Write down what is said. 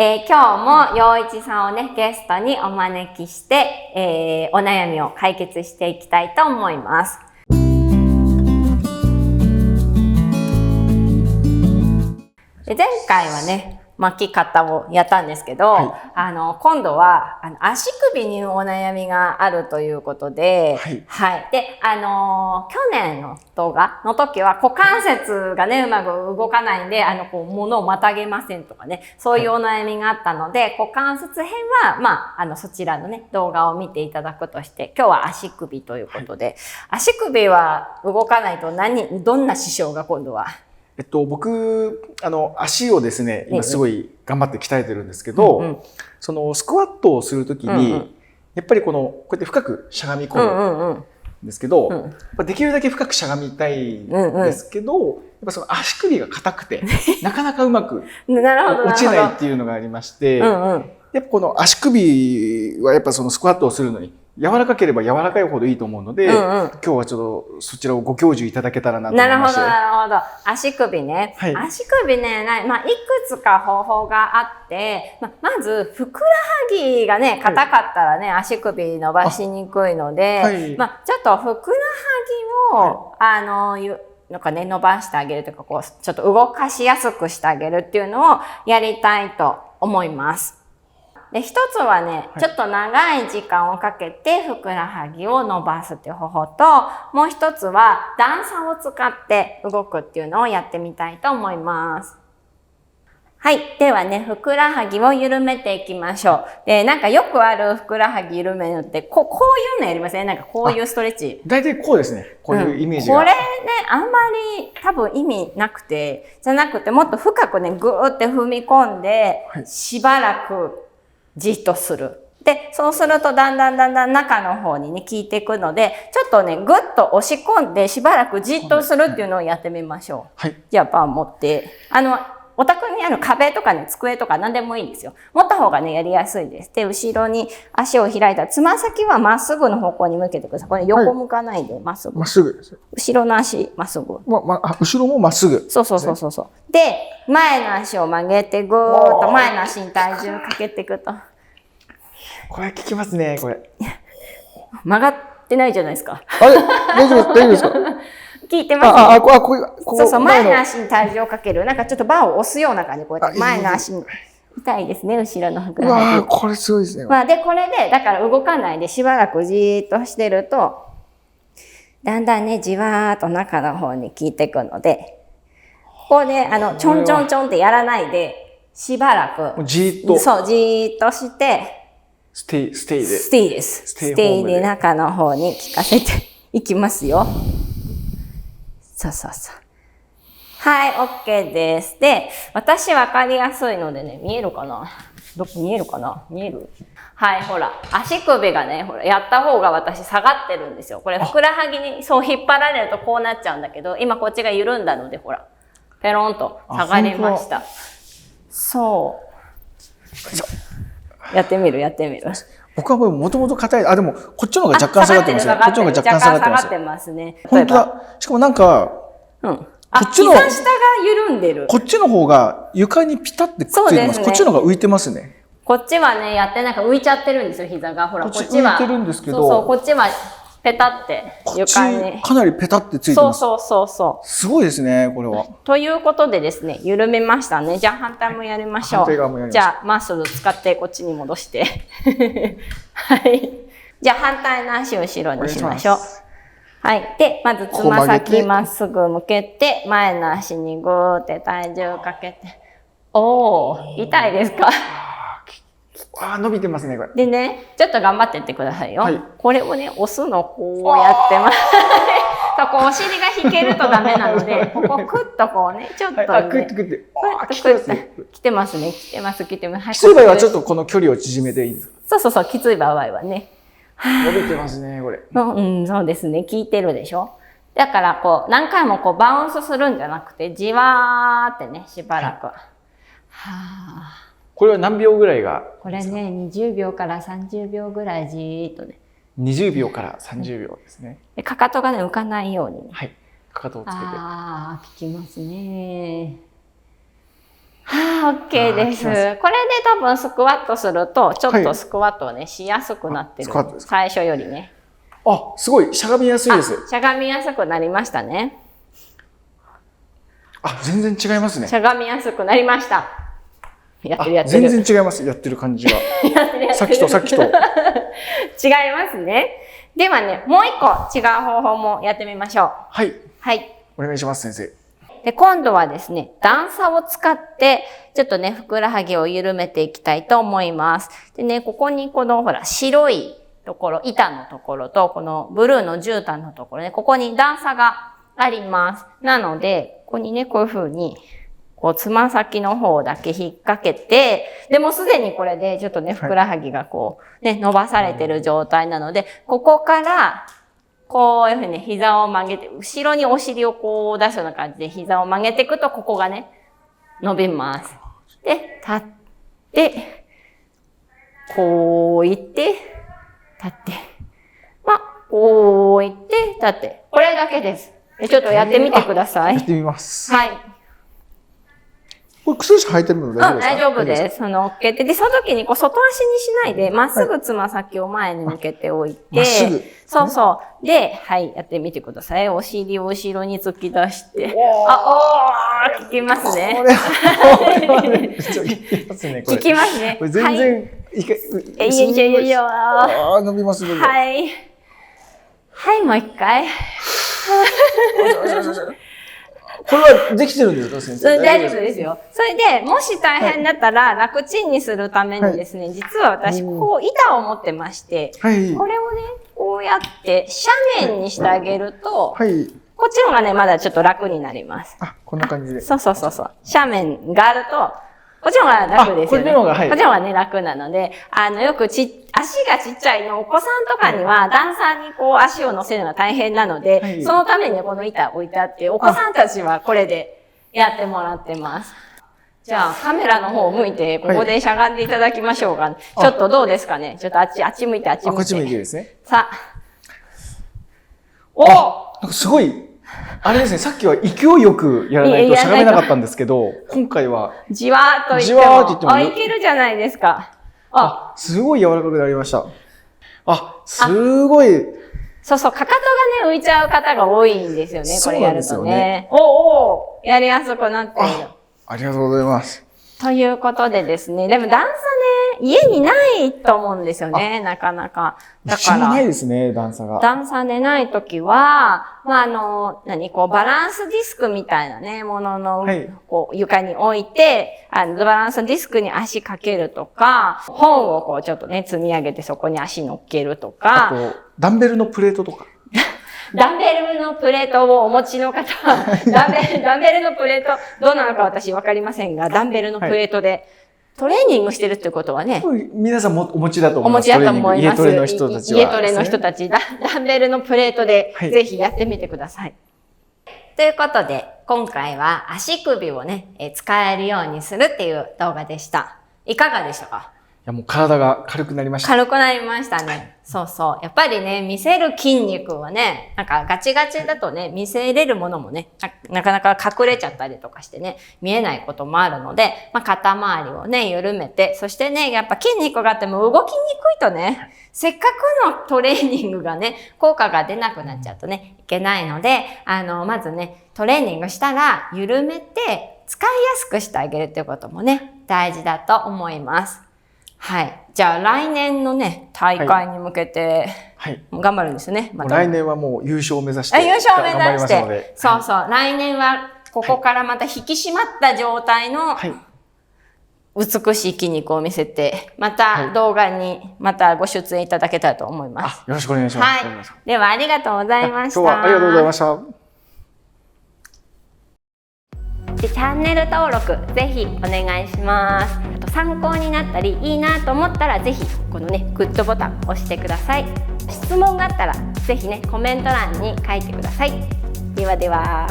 今日も陽一さんをね、ゲストにお招きして、お悩みを解決していきたいと思います。で、前回はね、巻き方をやったんですけど、今度は足首にお悩みがあるということで、で、去年の動画の時は股関節がね、うまく動かないんで、物をまたげませんとかね、そういうお悩みがあったので、股関節編は、そちらのね、動画を見ていただくとして、今日は足首ということで、足首は動かないとどんな支障が今度は？僕、足をですね、今すごい頑張って鍛えてるんですけど、そのスクワットをするときに、やっぱりこうやって深くしゃがみ込むんですけど、できるだけ深くしゃがみたいんですけど、やっぱその足首が硬くて、なかなかうまく落ちないっていうのがありまして、やっぱこの足首はやっぱそのスクワットをするのに、柔らかければ柔らかいほどいいと思うので、今日はちょっとそちらをご教授いただけたらなと思いまして。なるほど。足首ね。足首ね、いくつか方法があって、まず、ふくらはぎがね、硬かったらね、足首伸ばしにくいので、ちょっとふくらはぎを、なんかね、伸ばしてあげるというか、ちょっと動かしやすくしてあげるっていうのをやりたいと思います。で、一つはね、ちょっと長い時間をかけてふくらはぎを伸ばすっていう方法と、もう一つは段差を使って動くっていうのをやってみたいと思います。はい。ではね、ふくらはぎを緩めていきましょう。で、なんかよくあるふくらはぎ緩めるのって、こういうのやりません？なんかこういうストレッチ。大体こうですね。こういうイメージが。これね、あんまり多分意味なくて、じゃなくてもっと深くね、ぐーって踏み込んで、しばらくじっとする。で、そうするとだんだん中の方にね、効いていくので、ちょっとね、ぐっと押し込んでしばらくじっとするっていうのをやってみましょう。じゃあパン持って、お宅にある壁とかね、机とか何でもいいんですよ。持った方がね、やりやすいです。で、後ろに足を開いたら、つま先はまっすぐの方向に向けてください。これ横向かないで、まっすぐ。まっすぐです。後ろの足、まっすぐ。後ろもまっすぐ。そう。で、前の足を曲げて、ぐーっと前の足に体重かけていくと。これ効きますね、これ。曲がってないじゃないですか。あれ大丈夫ですか？効いてますね。そう、前の足に体重をかける。なんかちょっとバーを押すような感じ。こうやって前の足に。痛いですね、後ろのふくらはぎ。これすごいですね。で、これで、だから動かないでしばらくじーっとしてると、だんだんね、じわーっと中の方に効いていくので、ここで、ちょんってやらないで、しばらく。じーっと。そう、じーっとして、ステイで。ステイです。ステイで中の方に効かせていきますよ。そう。はい、OK です。で、私わかりやすいのでね、見えるかな？見える？はい、ほら、足首がね、ほら、やった方が私下がってるんですよ。これ、ふくらはぎにそう引っ張られるとこうなっちゃうんだけど、今こっちが緩んだので、ほら、ペロンと下がりました。そう。やってみる。僕はもともと硬い。でも、こっちの方が若干下がってますね。こっちの方が若干下がってますね。本当だ。しかもなんか、膝下が緩んでる。こっちの方が床にピタってくっついてます。こっちの方が浮いてますね。こっちはね、やってなんか浮いちゃってるんですよ、膝が。ほら、こっちは。浮いてるんですけど。そう、こっちはペタって床に。かなりペタってついてます。そう。すごいですね、これは。ということでですね、緩めましたね。じゃあ反対もやりましょう。反対側もやります。じゃあ、マッスル使ってこっちに戻して。はい。じゃあ反対の足を後ろにしましょう。はい。で、まずつま先まっすぐ向けて、前の足にぐーって体重かけて。痛いですか？伸びてますね、これ。でね、ちょっと頑張ってってくださいよ。これをね、押すのこうやってます。お尻が引けるとダメなので、ここクッとこうね、ちょっとね。クッて。来てますね。きつい場合はちょっとこの距離を縮めていいですか？そう、きつい場合はね。伸びてますね、これ。そうですね。効いてるでしょ？だから何回もバウンスするんじゃなくて、じわーってね、しばらく。これは何秒ぐらいが？これね、20秒から30秒ぐらいじーっとね。20秒から30秒ですね。で、かかとがね、浮かないようにね。はい。かかとをつけて。効きますね。はあ、OK です。これで多分スクワットすると、ちょっとスクワットをね、しやすくなってる。最初よりね。あ、すごい、しゃがみやすいです。しゃがみやすくなりましたね。あ、全然違いますね。しゃがみやすくなりました。やってる。全然違います。やってる感じが。さっきと。違いますね。ではね、もう一個違う方法もやってみましょう。はい。はい。お願いします、先生。で、今度はですね、段差を使って、ちょっとね、ふくらはぎを緩めていきたいと思います。でね、ここにこの、ほら、白いところ、板のところと、このブルーの絨毯のところね、ここに段差があります。なので、ここにね、こういう風に、こう、つま先の方だけ引っ掛けて、でもすでにこれで、ちょっとね、ふくらはぎがこう、ね、伸ばされてる状態なので、ここから、こういうふうに膝を曲げて、後ろにお尻をこう出すような感じで膝を曲げていくと、ここがね、伸びます。で、立って、こう行って、立って。こう行って、立って。これだけです。ちょっとやってみてください。やってみます。はい。これ靴下履いてるの大丈夫ですか？大丈夫です。乗っけて。で、その時にこう外足にしないで、まっすぐつま先を前に向けておいて。まっすぐ。そうそう。で、はい、やってみてください。お尻を後ろに突き出して。効きますね。これはね、効きますね。効きますね。これ全然、いや伸びます、はい。はい、もう一回。これはできてるんですか、先生？大丈夫ですよ。それで、もし大変だったら、楽ちんにするためにですね、実は私、こう、板を持ってまして、これをね、こうやって、斜面にしてあげると、こっちの方がね、まだちょっと楽になります。あ、こんな感じで。そう。斜面があると、こっちの方が楽ですよね。こっちの方がね、楽なので、よく足がちっちゃいの、お子さんとかには段差にこう足を乗せるのが大変なので、そのためにね、この板置いてあって、お子さんたちはこれでやってもらってます。じゃあ、カメラの方を向いて、ここでしゃがんでいただきましょうか。ちょっとどうですかね？ちょっとあっち向いて、あっち向いて。こっち向いてですね。さあ。なんかすごい、あれですね、さっきは勢いよくやらないとしゃがめなかったんですけど、今回は、じわーっといっても、いけるじゃないですか。すごい柔らかくなりました。すごい。そう、かかとがね、浮いちゃう方が多いんですよね、これやるとね。やりやすくなっている。ありがとうございます。ということでですね、でも段差ね、家にないと思うんですよね、なかなか。だから。ないですね、段差が。段差でないときは、バランスディスクみたいなね、ものの、こう、床に置いて、バランスディスクに足かけるとか、本をこう、ちょっとね、積み上げてそこに足乗っけるとか。あと、ダンベルのプレートとか。ダンベルのプレートをお持ちの方は、ダンベルのプレート、どうなのか私わかりませんが、ダンベルのプレートでトレーニングしてるってことはね。皆さんもお持ちだと思います。お持ちだと思います。家トレの人たちは。家トレの人たち、ダンベルのプレートでぜひやってみてください。ということで、今回は足首をね、使えるようにするっていう動画でした。いかがでしたか？いやもう体が軽くなりました。軽くなりましたね。そう。やっぱりね、見せる筋肉はね、なんかガチガチだとね、見せれるものもね、なかなか隠れちゃったりとかしてね、見えないこともあるので、肩周りをね、緩めて、そしてね、やっぱ筋肉があっても動きにくいとね、せっかくのトレーニングがね、効果が出なくなっちゃうとね、いけないので、まずね、トレーニングしたら緩めて、使いやすくしてあげるっていうこともね、大事だと思います。はい。じゃあ来年のね、大会に向けて、頑張るんですよね。来年はもう優勝を目指して。優勝を目指して。そう。来年はここからまた引き締まった状態の美しい筋肉を見せて、また動画にまたご出演いただけたらと思います。よろしくお願いします。ではありがとうございました。今日はありがとうございました。チャンネル登録ぜひお願いします。参考になったりいいなと思ったらぜひこのねグッドボタン押してください。質問があったらぜひねコメント欄に書いてください。ではでは。